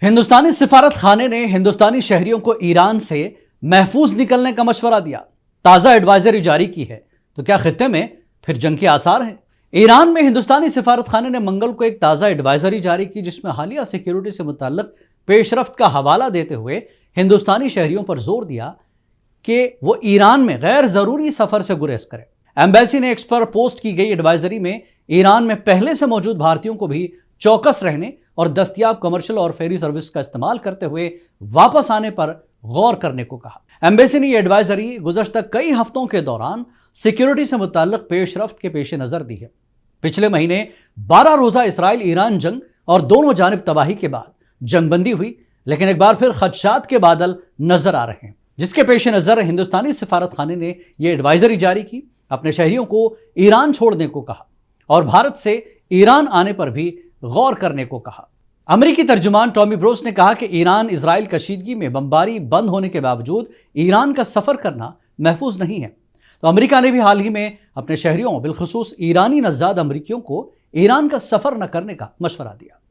ہندوستانی سفارت خانے نے ہندوستانی شہریوں کو ایران سے محفوظ نکلنے کا مشورہ دیا۔ تازہ ایڈوائزری جاری کی ہے تو کیا خطے میں پھر جنگ کے آثار ہیں؟ ایران میں ہندوستانی سفارت خانے نے منگل کو ایک تازہ ایڈوائزری جاری کی، جس میں حالیہ سیکیورٹی سے متعلق پیش رفت کا حوالہ دیتے ہوئے ہندوستانی شہریوں پر زور دیا کہ وہ ایران میں غیر ضروری سفر سے گریز کریں۔ ایمبیسی نے ایکس پر پوسٹ کی گئی ایڈوائزری میں ایران میں پہلے سے موجود بھارتیوں کو بھی چوکس رہنے اور دستیاب کمرشل اور فیری سروس کا استعمال کرتے ہوئے واپس آنے پر غور کرنے کو کہا۔ ایمبیسی نے یہ ایڈوائزری گزشتہ کئی ہفتوں کے دوران سیکیورٹی سے متعلق پیش رفت کے پیش نظر دی ہے۔ پچھلے مہینے 12 روزہ اسرائیل ایران جنگ اور دونوں جانب تباہی کے بعد جنگ بندی ہوئی، لیکن ایک بار پھر خدشات کے بادل نظر آ رہے ہیں، جس کے پیش نظر ہندوستانی سفارت خانے نے یہ ایڈوائزری جاری کی، اپنے شہریوں کو ایران چھوڑنے کو کہا اور بھارت سے ایران آنے پر بھی غور کرنے کو کہا۔ امریکی ترجمان ٹامی بروس نے کہا کہ ایران اسرائیل کشیدگی میں بمباری بند ہونے کے باوجود ایران کا سفر کرنا محفوظ نہیں ہے۔ تو امریکہ نے بھی حال ہی میں اپنے شہریوں بالخصوص ایرانی نژاد امریکیوں کو ایران کا سفر نہ کرنے کا مشورہ دیا۔